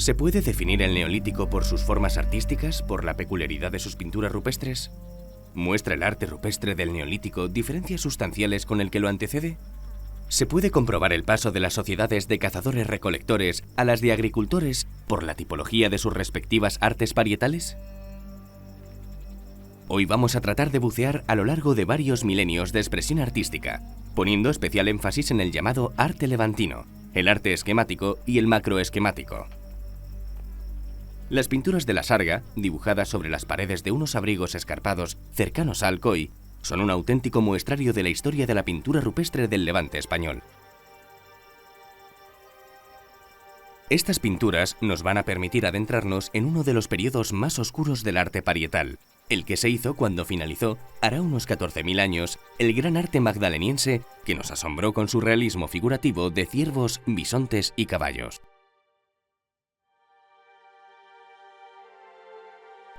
¿Se puede definir el Neolítico por sus formas artísticas, por la peculiaridad de sus pinturas rupestres? ¿Muestra el arte rupestre del Neolítico diferencias sustanciales con el que lo antecede? ¿Se puede comprobar el paso de las sociedades de cazadores-recolectores a las de agricultores por la tipología de sus respectivas artes parietales? Hoy vamos a tratar de bucear a lo largo de varios milenios de expresión artística, poniendo especial énfasis en el llamado arte levantino, el arte esquemático y el macroesquemático. Las pinturas de la Sarga, dibujadas sobre las paredes de unos abrigos escarpados cercanos a Alcoy, son un auténtico muestrario de la historia de la pintura rupestre del Levante español. Estas pinturas nos van a permitir adentrarnos en uno de los periodos más oscuros del arte parietal, el que se hizo cuando finalizó, hará unos 14.000 años, el gran arte magdaleniense que nos asombró con su realismo figurativo de ciervos, bisontes y caballos.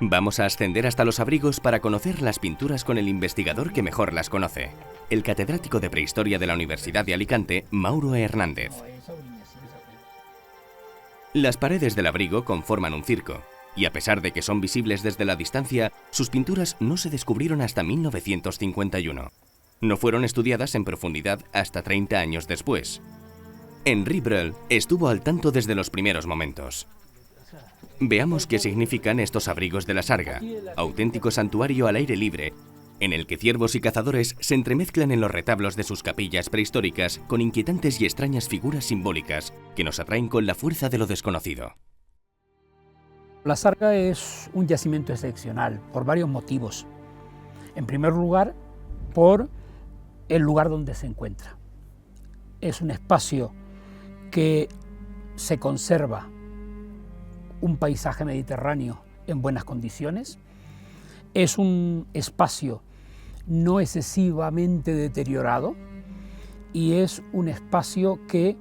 Vamos a ascender hasta los abrigos para conocer las pinturas con el investigador que mejor las conoce, el catedrático de Prehistoria de la Universidad de Alicante, Mauro Hernández. Las paredes del abrigo conforman un circo, y a pesar de que son visibles desde la distancia, sus pinturas no se descubrieron hasta 1951. No fueron estudiadas en profundidad hasta 30 años después. Henri Breuil estuvo al tanto desde los primeros momentos. Veamos qué significan estos abrigos de la Sarga, auténtico santuario al aire libre, en el que ciervos y cazadores se entremezclan en los retablos de sus capillas prehistóricas con inquietantes y extrañas figuras simbólicas que nos atraen con la fuerza de lo desconocido. La Sarga es un yacimiento excepcional por varios motivos. En primer lugar, por el lugar donde se encuentra. Es un espacio que se conserva un paisaje mediterráneo en buenas condiciones. Es un espacio no excesivamente deteriorado y es un espacio que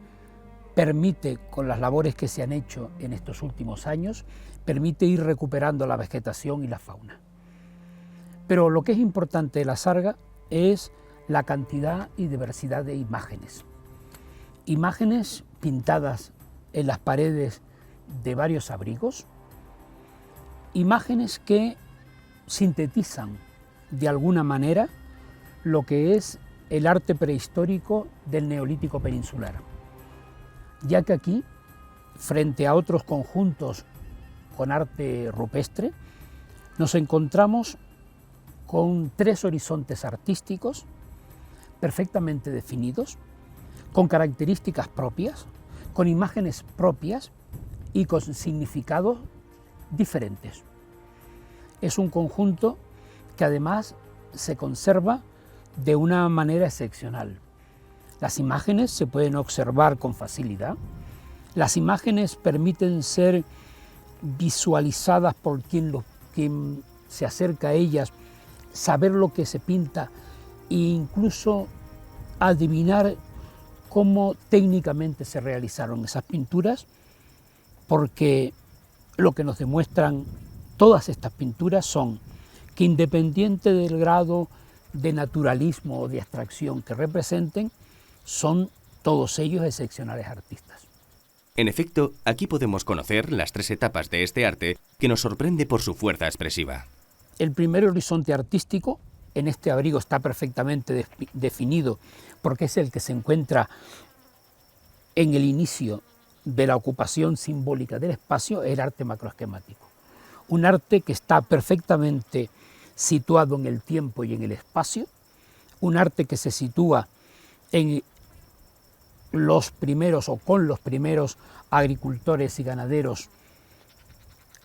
permite, con las labores que se han hecho en estos últimos años, permite ir recuperando la vegetación y la fauna. Pero lo que es importante de la Sarga es la cantidad y diversidad de imágenes. Imágenes pintadas en las paredes de varios abrigos, imágenes que sintetizan de alguna manera lo que es el arte prehistórico del Neolítico peninsular, ya que aquí, frente a otros conjuntos con arte rupestre, nos encontramos con tres horizontes artísticos perfectamente definidos, con características propias, con imágenes propias y con significados diferentes. Es un conjunto que además se conserva de una manera excepcional. Las imágenes se pueden observar con facilidad, las imágenes permiten ser visualizadas por quien se acerca a ellas, saber lo que se pinta e incluso adivinar cómo técnicamente se realizaron esas pinturas, porque lo que nos demuestran todas estas pinturas son que, independiente del grado de naturalismo o de abstracción que representen, son todos ellos excepcionales artistas. En efecto, aquí podemos conocer las tres etapas de este arte que nos sorprende por su fuerza expresiva. El primer horizonte artístico en este abrigo está perfectamente definido porque es el que se encuentra en el inicio de la ocupación simbólica del espacio, el arte macroesquemático. Un arte que está perfectamente situado en el tiempo y en el espacio, un arte que se sitúa en los primeros o con los primeros agricultores y ganaderos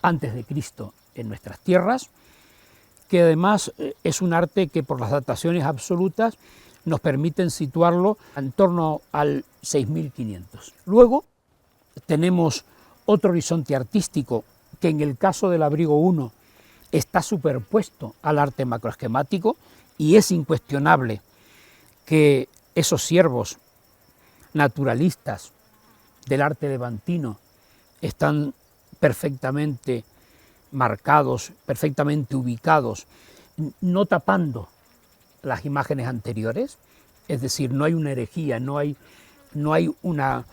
antes de Cristo en nuestras tierras, que además es un arte que por las dataciones absolutas nos permiten situarlo en torno al 6500. Luego tenemos otro horizonte artístico que en el caso del abrigo 1 está superpuesto al arte macroesquemático y es incuestionable que esos ciervos naturalistas del arte levantino están perfectamente marcados, perfectamente ubicados, no tapando las imágenes anteriores, es decir, no hay una herejía, no hay una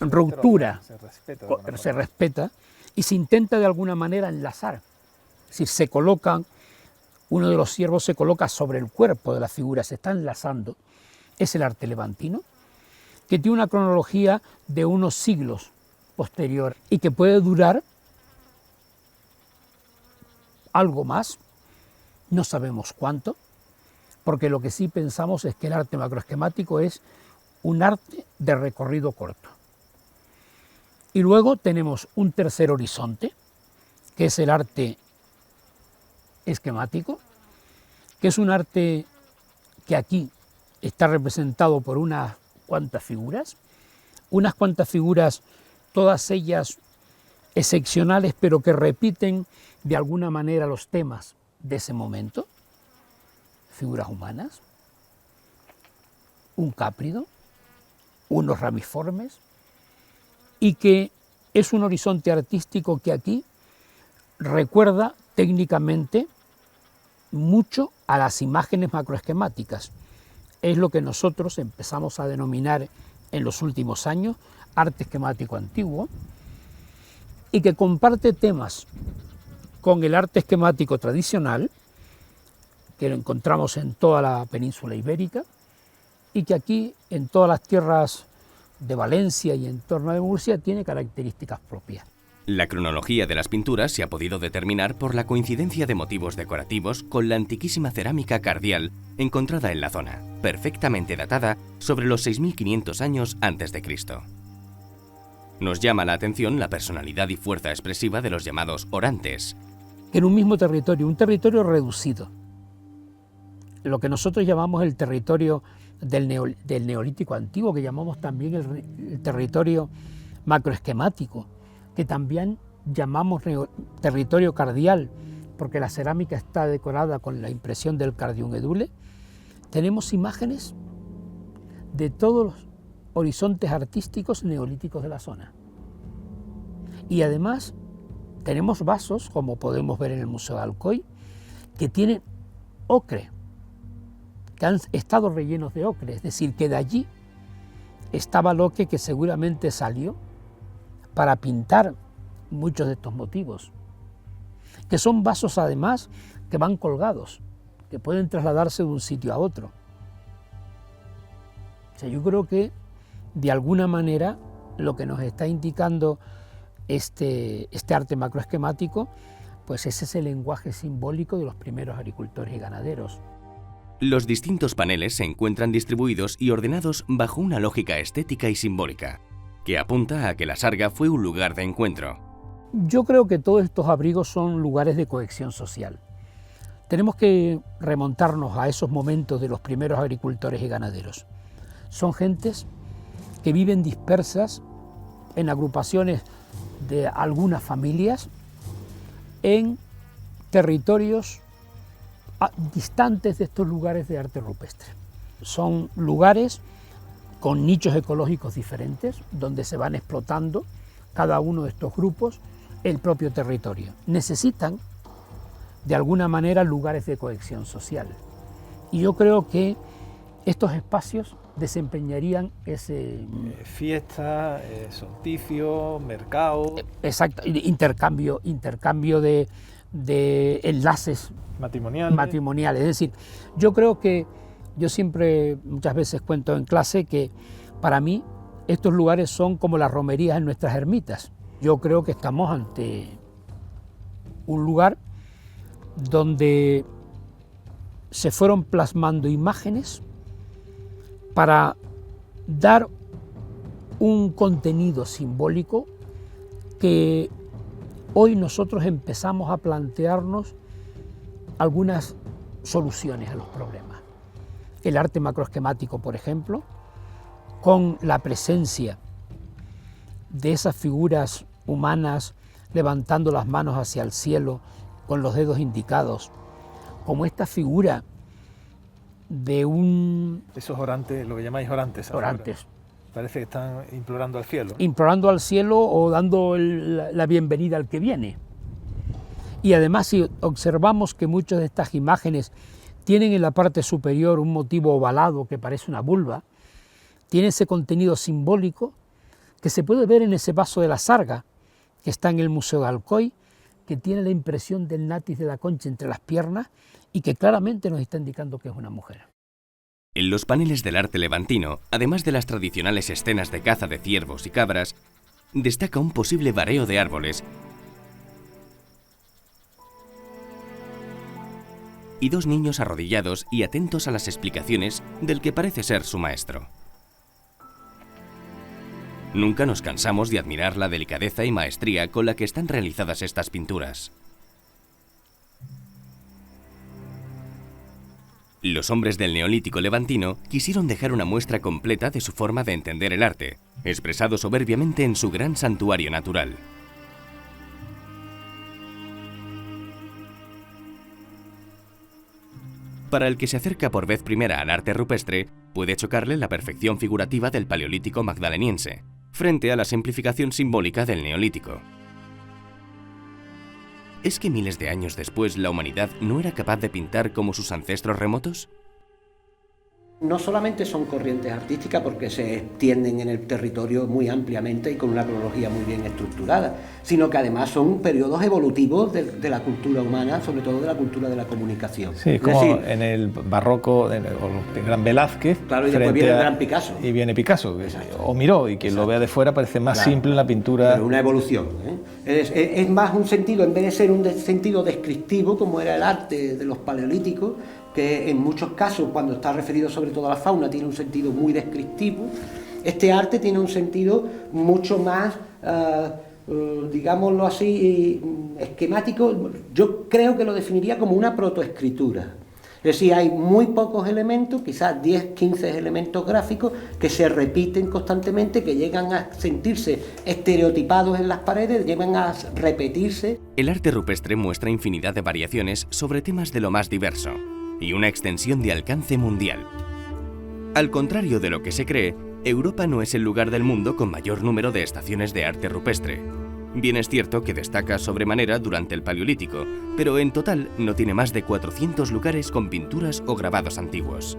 ruptura, se respeta, se respeta y se intenta de alguna manera enlazar. Es decir, se colocan, uno de los ciervos se coloca sobre el cuerpo de la figura, se está enlazando. Es el arte levantino, que tiene una cronología de unos siglos posterior y que puede durar algo más, no sabemos cuánto, porque lo que sí pensamos es que el arte macroesquemático es un arte de recorrido corto. Y luego tenemos un tercer horizonte, que es el arte esquemático, que es un arte que aquí está representado por unas cuantas figuras, todas ellas excepcionales, pero que repiten de alguna manera los temas de ese momento, figuras humanas, un cáprido, unos ramiformes, y que es un horizonte artístico que aquí recuerda técnicamente mucho a las imágenes macroesquemáticas. Es lo que nosotros empezamos a denominar en los últimos años arte esquemático antiguo, y que comparte temas con el arte esquemático tradicional, que lo encontramos en toda la península ibérica, y que aquí, en todas las tierras de Valencia y en torno de Murcia, tiene características propias. La cronología de las pinturas se ha podido determinar por la coincidencia de motivos decorativos con la antiquísima cerámica cardial encontrada en la zona, perfectamente datada sobre los 6500 años antes de Cristo. Nos llama la atención la personalidad y fuerza expresiva de los llamados orantes. En un mismo territorio, un territorio reducido, lo que nosotros llamamos el territorio del Neolítico antiguo, que llamamos también el territorio macroesquemático, que también llamamos territorio cardial, porque la cerámica está decorada con la impresión del cardium edule. Tenemos imágenes de todos los horizontes artísticos neolíticos de la zona. Y además tenemos vasos, como podemos ver en el Museo de Alcoy, que tienen ocre, que han estado rellenos de ocre, es decir, que de allí estaba el ocre que seguramente salió para pintar muchos de estos motivos, que son vasos además que van colgados, que pueden trasladarse de un sitio a otro. O sea, yo creo que de alguna manera lo que nos está indicando este arte macroesquemático, pues ese es el lenguaje simbólico de los primeros agricultores y ganaderos. Los distintos paneles se encuentran distribuidos y ordenados bajo una lógica estética y simbólica, que apunta a que la sarga fue un lugar de encuentro. Yo creo que todos estos abrigos son lugares de cohesión social. Tenemos que remontarnos a esos momentos de los primeros agricultores y ganaderos. Son gentes que viven dispersas en agrupaciones de algunas familias en territorios distantes de estos lugares de arte rupestre. Son lugares con nichos ecológicos diferentes, donde se van explotando cada uno de estos grupos el propio territorio. Necesitan, de alguna manera, lugares de cohesión social. Y yo creo que estos espacios desempeñarían ese... Fiesta, solsticio, mercado... Exacto, intercambio de enlaces matrimoniales. Es decir, yo creo que, yo siempre, muchas veces cuento en clase que para mí estos lugares son como las romerías en nuestras ermitas. Yo creo que estamos ante un lugar donde se fueron plasmando imágenes para dar un contenido simbólico que hoy nosotros empezamos a plantearnos algunas soluciones a los problemas. El arte macroesquemático, por ejemplo, con la presencia de esas figuras humanas levantando las manos hacia el cielo con los dedos indicados, como esta figura de un... Esos orantes, lo que llamáis orantes. Orantes. Parece que están implorando al cielo. Implorando al cielo o dando la bienvenida al que viene. Y además, si observamos que muchas de estas imágenes tienen en la parte superior un motivo ovalado que parece una vulva, tiene ese contenido simbólico que se puede ver en ese vaso de la Sarga, que está en el Museo de Alcoy, que tiene la impresión del nátis de la concha entre las piernas y que claramente nos está indicando que es una mujer. En los paneles del arte levantino, además de las tradicionales escenas de caza de ciervos y cabras, destaca un posible vareo de árboles y dos niños arrodillados y atentos a las explicaciones del que parece ser su maestro. Nunca nos cansamos de admirar la delicadeza y maestría con la que están realizadas estas pinturas. Los hombres del Neolítico levantino quisieron dejar una muestra completa de su forma de entender el arte, expresado soberbiamente en su gran santuario natural. Para el que se acerca por vez primera al arte rupestre, puede chocarle la perfección figurativa del Paleolítico magdaleniense, frente a la simplificación simbólica del Neolítico. ¿Es que miles de años después la humanidad no era capaz de pintar como sus ancestros remotos? No solamente son corrientes artísticas porque se extienden en el territorio muy ampliamente y con una cronología muy bien estructurada, sino que además son periodos evolutivos de la cultura humana, sobre todo de la cultura de la comunicación. Sí, es como decir, en el barroco, el gran Velázquez. Claro, y después viene el gran Picasso. Y viene Picasso, o Miró, y quien lo vea de fuera parece más simple en la pintura. Pero una evolución, ¿eh? Es más un sentido, en vez de ser un sentido descriptivo, como era el arte de los paleolíticos, que en muchos casos, cuando está referido sobre todo a la fauna, tiene un sentido muy descriptivo. Este arte tiene un sentido mucho más, digámoslo así, esquemático. Yo creo que lo definiría como una protoescritura. Es decir, hay muy pocos elementos, quizás 10, 15 elementos gráficos que se repiten constantemente, que llegan a sentirse estereotipados en las paredes, llegan a repetirse. El arte rupestre muestra infinidad de variaciones sobre temas de lo más diverso y una extensión de alcance mundial. Al contrario de lo que se cree, Europa no es el lugar del mundo con mayor número de estaciones de arte rupestre. Bien es cierto que destaca sobremanera durante el Paleolítico, pero en total no tiene más de 400 lugares con pinturas o grabados antiguos.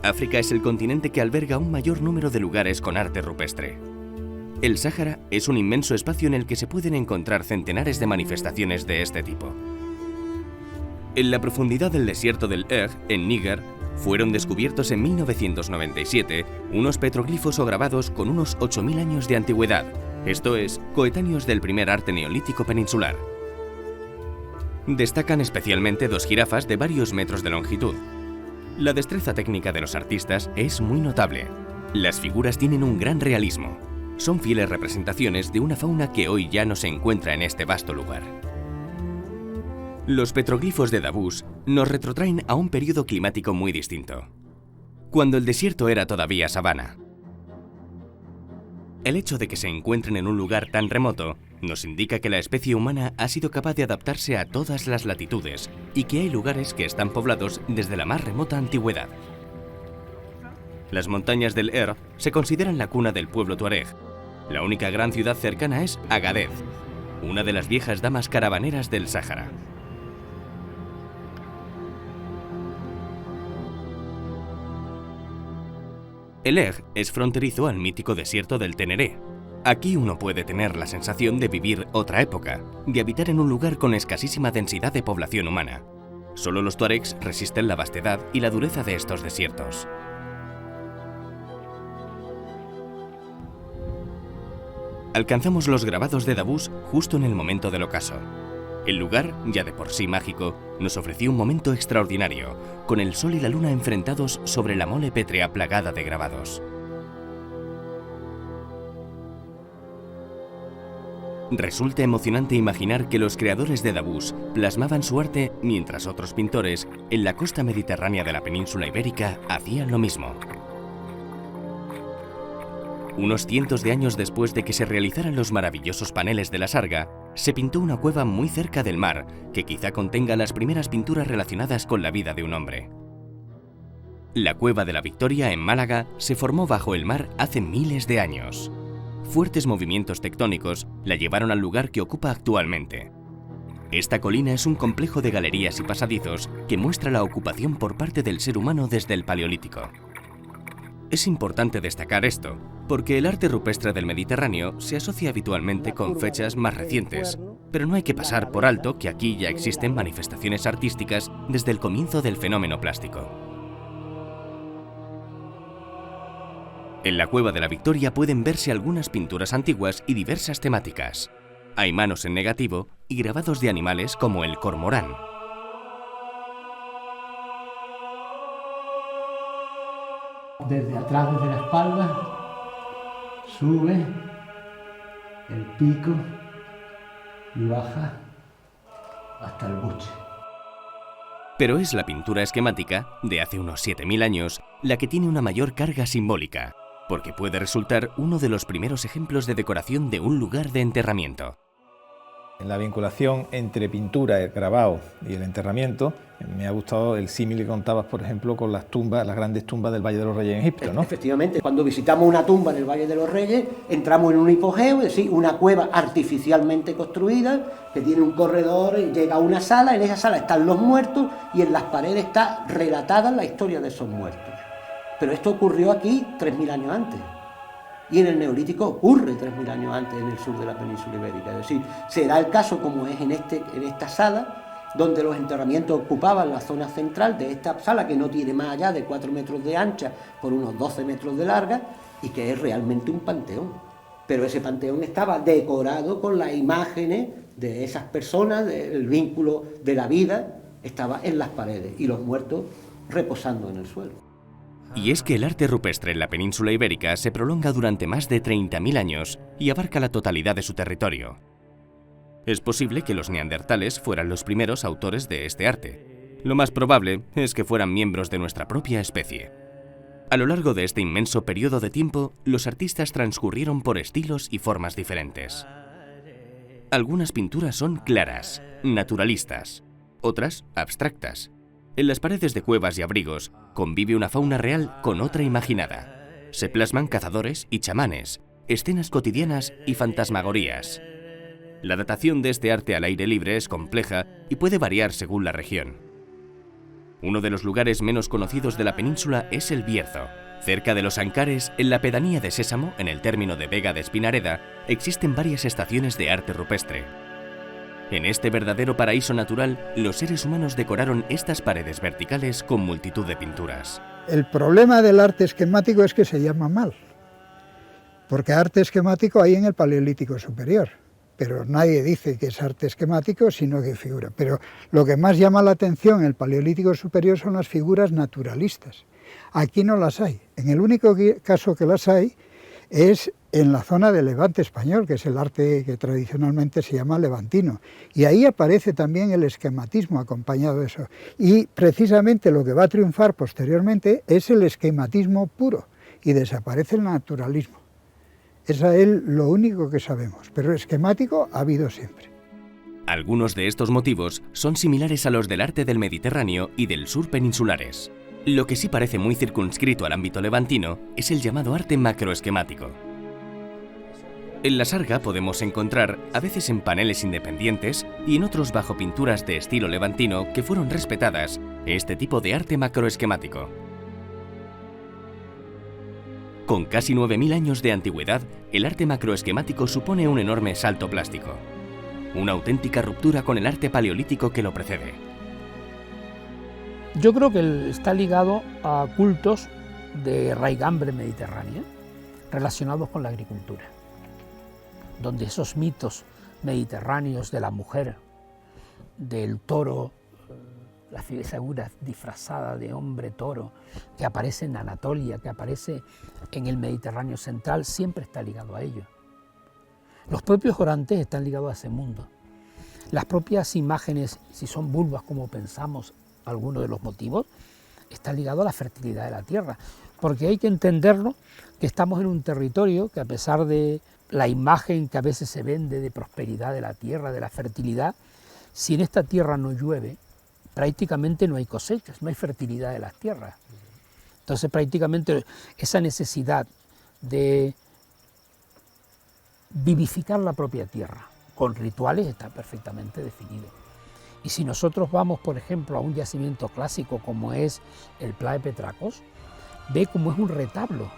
África es el continente que alberga un mayor número de lugares con arte rupestre. El Sáhara es un inmenso espacio en el que se pueden encontrar centenares de manifestaciones de este tipo. En la profundidad del desierto del Earth, en Níger, fueron descubiertos en 1997 unos petroglifos o grabados con unos 8.000 años de antigüedad, esto es, coetáneos del primer arte neolítico peninsular. Destacan especialmente dos jirafas de varios metros de longitud. La destreza técnica de los artistas es muy notable. Las figuras tienen un gran realismo. Son fieles representaciones de una fauna que hoy ya no se encuentra en este vasto lugar. Los petroglifos de Davos nos retrotraen a un periodo climático muy distinto, cuando el desierto era todavía sabana. El hecho de que se encuentren en un lugar tan remoto nos indica que la especie humana ha sido capaz de adaptarse a todas las latitudes y que hay lugares que están poblados desde la más remota antigüedad. Las montañas del Earth se consideran la cuna del pueblo tuareg. La única gran ciudad cercana es Agadez, una de las viejas damas caravaneras del Sáhara. El Eg es fronterizo al mítico desierto del Teneré. Aquí uno puede tener la sensación de vivir otra época, de habitar en un lugar con escasísima densidad de población humana. Solo los tuaregs resisten la vastedad y la dureza de estos desiertos. Alcanzamos los grabados de Davos justo en el momento del ocaso. El lugar, ya de por sí mágico, nos ofreció un momento extraordinario, con el sol y la luna enfrentados sobre la mole pétrea plagada de grabados. Resulta emocionante imaginar que los creadores de Davos plasmaban su arte mientras otros pintores en la costa mediterránea de la península ibérica hacían lo mismo. Unos cientos de años después de que se realizaran los maravillosos paneles de la Sarga, se pintó una cueva muy cerca del mar que quizá contenga las primeras pinturas relacionadas con la vida de un hombre. La Cueva de la Victoria en Málaga se formó bajo el mar hace miles de años. Fuertes movimientos tectónicos la llevaron al lugar que ocupa actualmente. Esta colina es un complejo de galerías y pasadizos que muestra la ocupación por parte del ser humano desde el Paleolítico. Es importante destacar esto, porque el arte rupestre del Mediterráneo se asocia habitualmente con fechas más recientes, pero no hay que pasar por alto que aquí ya existen manifestaciones artísticas desde el comienzo del fenómeno plástico. En la Cueva de la Victoria pueden verse algunas pinturas antiguas y diversas temáticas. Hay manos en negativo y grabados de animales como el cormorán. Desde atrás, desde la espalda, sube el pico y baja hasta el buche. Pero es la pintura esquemática, de hace unos 7000 años, la que tiene una mayor carga simbólica, porque puede resultar uno de los primeros ejemplos de decoración de un lugar de enterramiento. En la vinculación entre pintura, el grabado y el enterramiento, me ha gustado el símil que contabas, por ejemplo, con las tumbas, las grandes tumbas del Valle de los Reyes en Egipto, ¿no? Efectivamente, cuando visitamos una tumba en el Valle de los Reyes, entramos en un hipogeo, es decir, una cueva artificialmente construida, que tiene un corredor, llega a una sala, en esa sala están los muertos y en las paredes está relatada la historia de esos muertos. Pero esto ocurrió aquí 3000 años antes. Y en el Neolítico ocurre 3000 años antes en el sur de la península ibérica. Es decir, se da el caso como es en esta sala, donde los enterramientos ocupaban la zona central de esta sala, que no tiene más allá de 4 metros de ancha por unos 12 metros de larga, y que es realmente un panteón. Pero ese panteón estaba decorado con las imágenes de esas personas, el vínculo de la vida, estaba en las paredes, y los muertos reposando en el suelo. Y es que el arte rupestre en la península ibérica se prolonga durante más de 30.000 años y abarca la totalidad de su territorio. Es posible que los neandertales fueran los primeros autores de este arte. Lo más probable es que fueran miembros de nuestra propia especie. A lo largo de este inmenso periodo de tiempo, los artistas transcurrieron por estilos y formas diferentes. Algunas pinturas son claras, naturalistas, otras abstractas. En las paredes de cuevas y abrigos convive una fauna real con otra imaginada. Se plasman cazadores y chamanes, escenas cotidianas y fantasmagorías. La datación de este arte al aire libre es compleja y puede variar según la región. Uno de los lugares menos conocidos de la península es el Bierzo. Cerca de los Ancares, en la pedanía de Sésamo, en el término de Vega de Espinareda, existen varias estaciones de arte rupestre. En este verdadero paraíso natural, los seres humanos decoraron estas paredes verticales con multitud de pinturas. El problema del arte esquemático es que se llama mal, porque arte esquemático hay en el Paleolítico Superior, pero nadie dice que es arte esquemático, sino que figura. Pero lo que más llama la atención en el Paleolítico Superior son las figuras naturalistas. Aquí no las hay. En el único caso que las hay es en la zona del Levante español, que es el arte que tradicionalmente se llama levantino. Y ahí aparece también el esquematismo acompañado de eso. Y precisamente lo que va a triunfar posteriormente es el esquematismo puro, y desaparece el naturalismo. Es a él lo único que sabemos, pero esquemático ha habido siempre. Algunos de estos motivos son similares a los del arte del Mediterráneo y del sur peninsulares. Lo que sí parece muy circunscrito al ámbito levantino es el llamado arte macroesquemático. En la Sarga podemos encontrar, a veces en paneles independientes y en otros bajo pinturas de estilo levantino que fueron respetadas, este tipo de arte macroesquemático. Con casi 9000 años de antigüedad, el arte macroesquemático supone un enorme salto plástico, una auténtica ruptura con el arte paleolítico que lo precede. Yo creo que está ligado a cultos de raigambre mediterránea relacionados con la agricultura, donde esos mitos mediterráneos de la mujer, del toro, la figura disfrazada de hombre toro, que aparece en Anatolia, que aparece en el Mediterráneo central, siempre está ligado a ello. Los propios orantes están ligados a ese mundo. Las propias imágenes, si son vulvas como pensamos, algunos de los motivos, están ligados a la fertilidad de la tierra, porque hay que entenderlo que estamos en un territorio que, a pesar de la imagen que a veces se vende de prosperidad de la tierra, de la fertilidad, si en esta tierra no llueve, prácticamente no hay cosechas, no hay fertilidad de las tierras. Entonces prácticamente esa necesidad de vivificar la propia tierra con rituales está perfectamente definido. Y si nosotros vamos, por ejemplo, a un yacimiento clásico como es el Pla de Petracos, ve cómo es un retablo.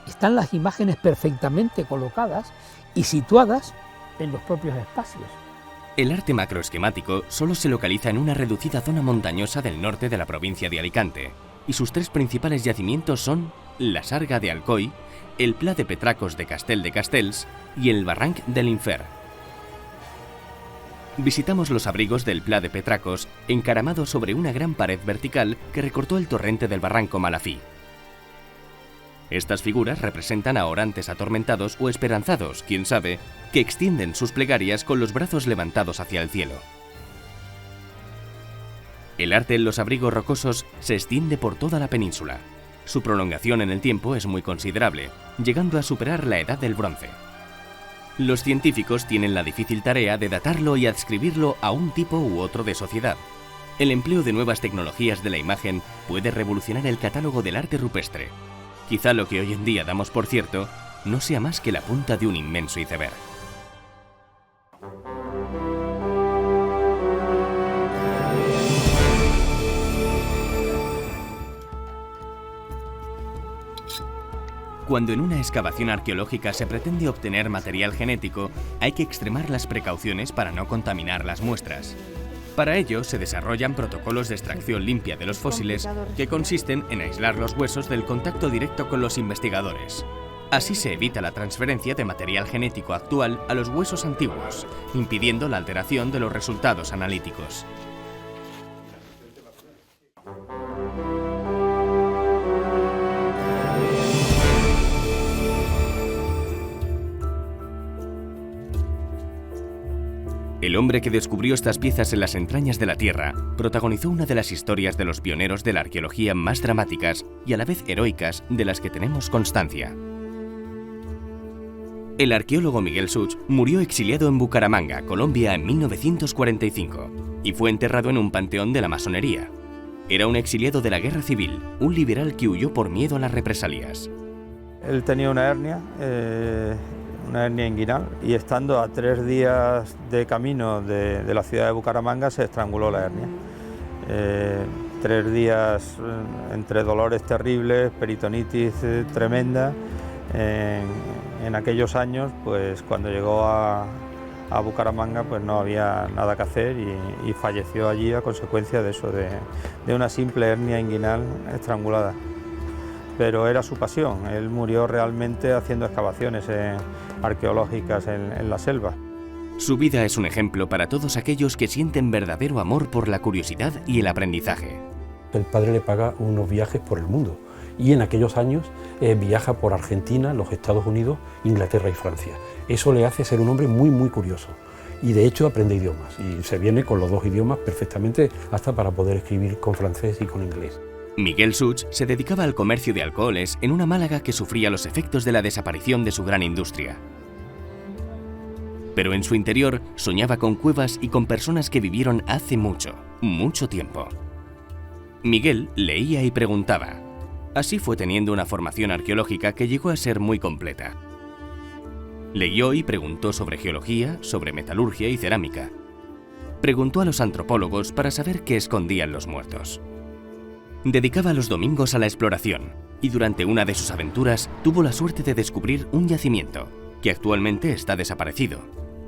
Están las imágenes perfectamente colocadas y situadas en los propios espacios. El arte macroesquemático solo se localiza en una reducida zona montañosa del norte de la provincia de Alicante, y sus tres principales yacimientos son la Sarga de Alcoi, el Pla de Petracos de Castel de Castells y el Barranc de l'Infer. Visitamos los abrigos del Pla de Petracos, encaramados sobre una gran pared vertical que recortó el torrente del barranco Malafí. Estas figuras representan a orantes atormentados o esperanzados, quién sabe, que extienden sus plegarias con los brazos levantados hacia el cielo. El arte en los abrigos rocosos se extiende por toda la península. Su prolongación en el tiempo es muy considerable, llegando a superar la edad del bronce. Los científicos tienen la difícil tarea de datarlo y adscribirlo a un tipo u otro de sociedad. El empleo de nuevas tecnologías de la imagen puede revolucionar el catálogo del arte rupestre. Quizá lo que hoy en día damos por cierto no sea más que la punta de un inmenso iceberg. Cuando en una excavación arqueológica se pretende obtener material genético, hay que extremar las precauciones para no contaminar las muestras. Para ello se desarrollan protocolos de extracción limpia de los fósiles que consisten en aislar los huesos del contacto directo con los investigadores. Así se evita la transferencia de material genético actual a los huesos antiguos, impidiendo la alteración de los resultados analíticos. El hombre que descubrió estas piezas en las entrañas de la Tierra protagonizó una de las historias de los pioneros de la arqueología más dramáticas y a la vez heroicas de las que tenemos constancia. El arqueólogo Miguel Such murió exiliado en Bucaramanga, Colombia, en 1945 y fue enterrado en un panteón de la masonería. Era un exiliado de la Guerra Civil, un liberal que huyó por miedo a las represalias. Él tenía una hernia inguinal, y estando a 3 días de camino de la ciudad de Bucaramanga se estranguló la hernia. 3 días entre dolores terribles, peritonitis tremenda. En aquellos años, pues cuando llegó a Bucaramanga, pues no había nada que hacer y falleció allí a consecuencia de eso, de una simple hernia inguinal estrangulada. Pero era su pasión, él murió realmente haciendo excavaciones arqueológicas en la selva. Su vida es un ejemplo para todos aquellos que sienten verdadero amor por la curiosidad y el aprendizaje. El padre le paga unos viajes por el mundo y en aquellos años viaja por Argentina, los Estados Unidos, Inglaterra y Francia. Eso le hace ser un hombre muy curioso y de hecho aprende idiomas y se viene con los 2 idiomas perfectamente hasta para poder escribir con francés y con inglés. Miguel Such se dedicaba al comercio de alcoholes en una Málaga que sufría los efectos de la desaparición de su gran industria. Pero en su interior soñaba con cuevas y con personas que vivieron hace mucho tiempo. Miguel leía y preguntaba. Así fue teniendo una formación arqueológica que llegó a ser muy completa. Leyó y preguntó sobre geología, sobre metalurgia y cerámica. Preguntó a los antropólogos para saber qué escondían los muertos. Dedicaba los domingos a la exploración y durante una de sus aventuras tuvo la suerte de descubrir un yacimiento que actualmente está desaparecido,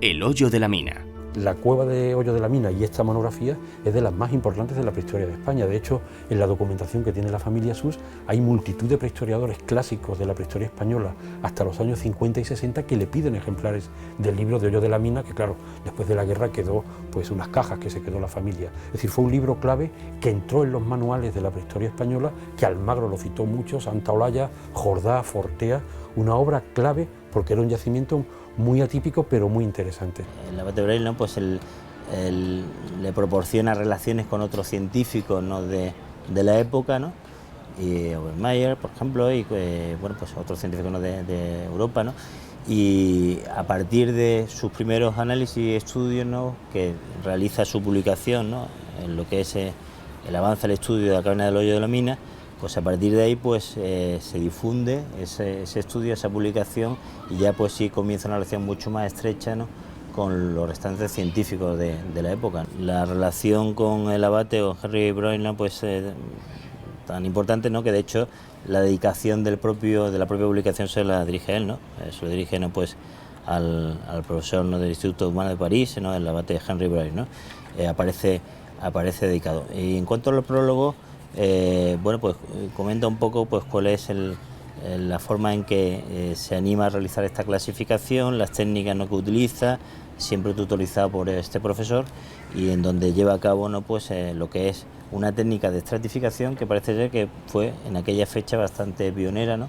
el Hoyo de la Mina. La cueva de Hoyo de la Mina y esta monografía es de las más importantes de la prehistoria de España. De hecho, en la documentación que tiene la familia Such hay multitud de prehistoriadores clásicos de la prehistoria española hasta los años 50 y 60 que le piden ejemplares del libro de Hoyo de la Mina, que claro, después de la guerra quedó pues unas cajas que se quedó la familia. Es decir, fue un libro clave que entró en los manuales de la prehistoria española, que Almagro lo citó mucho, Santa Olalla, Jordá, Fortea, una obra clave porque era un yacimiento muy atípico pero muy interesante. El abate Braille, pues le proporciona relaciones con otros científicos, ¿no?, de la época, ¿no?, y Obermeier, por ejemplo, y bueno, pues otros científicos, ¿no?, de Europa, ¿no?, y a partir de sus primeros análisis y estudios, ¿no?, que realiza su publicación, ¿no?, en lo que es el avance del estudio de la caverna del Hoyo de la Mina, pues a partir de ahí pues se difunde ese estudio, esa publicación, y ya pues sí comienza una relación mucho más estrecha, ¿no?, con los restantes científicos de la época. La relación con el abate o Henry Broylan pues tan importante, ¿no?, que de hecho la dedicación de la propia publicación se la dirige él, ¿no? Se lo dirige, ¿no?, pues al profesor, ¿no?, del Instituto Humano de París, ¿no?, el abate Henry Braille, ¿no? Aparece dedicado. Y en cuanto al prólogo, bueno, pues comenta un poco pues cuál es la forma en que se anima a realizar esta clasificación, las técnicas, ¿no?, que utiliza, siempre tutorizado por este profesor, y en donde lleva a cabo, ¿no?, pues lo que es una técnica de estratificación que parece ser que fue en aquella fecha bastante pionera, ¿no?,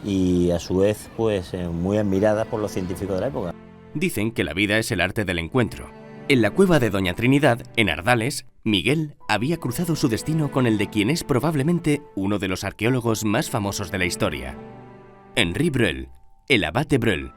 y a su vez pues muy admirada por los científicos de la época. Dicen que la vida es el arte del encuentro. En la cueva de Doña Trinidad, en Ardales, Miguel había cruzado su destino con el de quien es probablemente uno de los arqueólogos más famosos de la historia, Henry Braille, el abate Braille.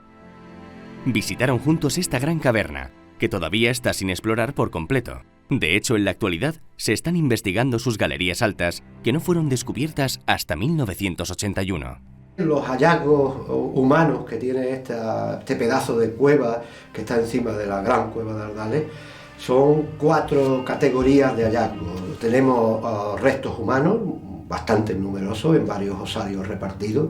Visitaron juntos esta gran caverna, que todavía está sin explorar por completo. De hecho, en la actualidad se están investigando sus galerías altas, que no fueron descubiertas hasta 1981. Los hallazgos humanos que tiene este pedazo de cueva que está encima de la gran cueva de Ardales son 4 categorías de hallazgos. Tenemos restos humanos, bastante numerosos, en varios osarios repartidos.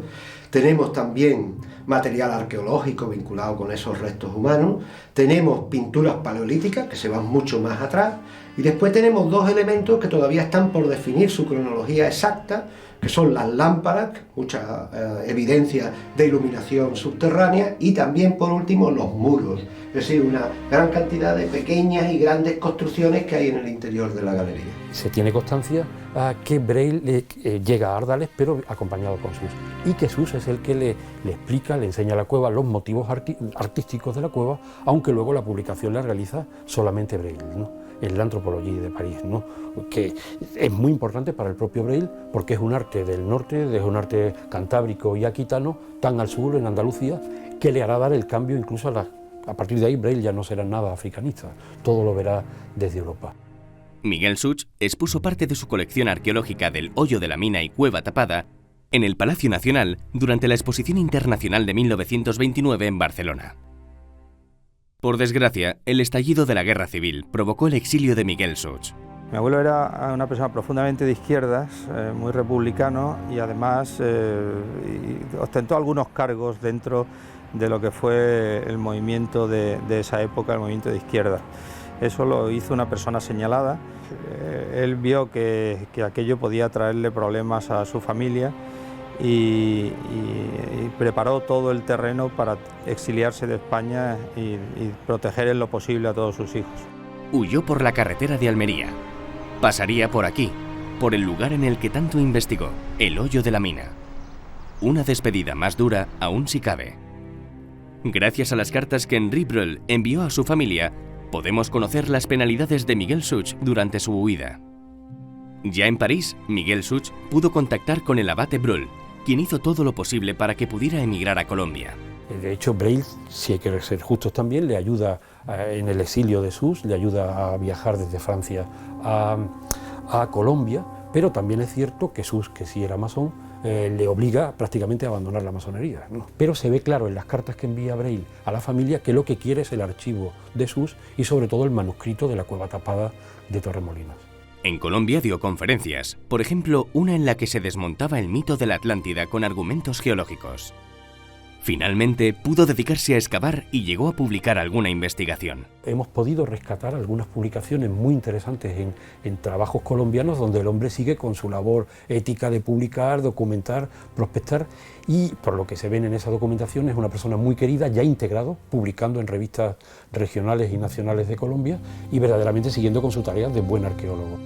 Tenemos también material arqueológico vinculado con esos restos humanos. Tenemos pinturas paleolíticas que se van mucho más atrás. Y después tenemos 2 elementos que todavía están por definir su cronología exacta, que son las lámparas, mucha evidencia de iluminación subterránea, y también, por último, los muros, es decir, una gran cantidad de pequeñas y grandes construcciones que hay en el interior de la galería. Se tiene constancia que Braille llega a Ardales, pero acompañado con Suess, y que Suess es el que le explica, le enseña a la cueva los motivos artísticos de la cueva, aunque luego la publicación la realiza solamente Braille, ¿no?, en la Anthropologie de París, ¿no?, que es muy importante para el propio Braille porque es un arte del norte, es un arte cantábrico y aquitano, tan al sur, en Andalucía, que le hará dar el cambio incluso a partir de ahí Braille ya no será nada africanista, todo lo verá desde Europa. Miguel Such expuso parte de su colección arqueológica del Hoyo de la Mina y Cueva Tapada en el Palacio Nacional durante la Exposición Internacional de 1929 en Barcelona. Por desgracia, el estallido de la Guerra Civil provocó el exilio de Miguel Such. Mi abuelo era una persona profundamente de izquierdas, muy republicano, y además ostentó algunos cargos dentro de lo que fue el movimiento de esa época, el movimiento de izquierda. Eso lo hizo una persona señalada. Él vio que aquello podía traerle problemas a su familia y preparó todo el terreno para exiliarse de España y proteger en lo posible a todos sus hijos. Huyó por la carretera de Almería. Pasaría por aquí, por el lugar en el que tanto investigó, el Hoyo de la Mina. Una despedida más dura aún si cabe. Gracias a las cartas que Henry Braille envió a su familia, podemos conocer las penalidades de Miguel Such durante su huida. Ya en París, Miguel Such pudo contactar con el abate Braille, quien hizo todo lo posible para que pudiera emigrar a Colombia. De hecho, Braille, si hay que ser justos también, le ayuda en el exilio de Suss, le ayuda a viajar desde Francia a Colombia, pero también es cierto que Suss, que sí era masón, le obliga prácticamente a abandonar la masonería, ¿no? Pero se ve claro en las cartas que envía Braille a la familia que lo que quiere es el archivo de Suss y sobre todo el manuscrito de la Cueva Tapada de Torremolinos. En Colombia dio conferencias, por ejemplo, una en la que se desmontaba el mito de la Atlántida con argumentos geológicos. Finalmente, pudo dedicarse a excavar y llegó a publicar alguna investigación. Hemos podido rescatar algunas publicaciones muy interesantes en trabajos colombianos donde el hombre sigue con su labor ética de publicar, documentar, prospectar, y por lo que se ven en esa documentación es una persona muy querida, ya integrado, publicando en revistas regionales y nacionales de Colombia y verdaderamente siguiendo con su tarea de buen arqueólogo.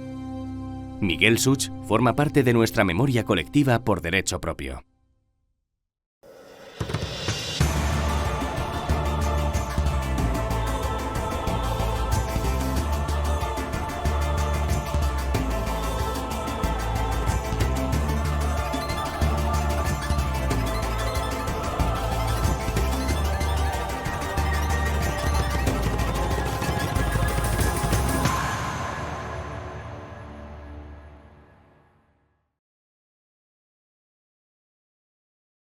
Miguel Such forma parte de nuestra memoria colectiva por derecho propio.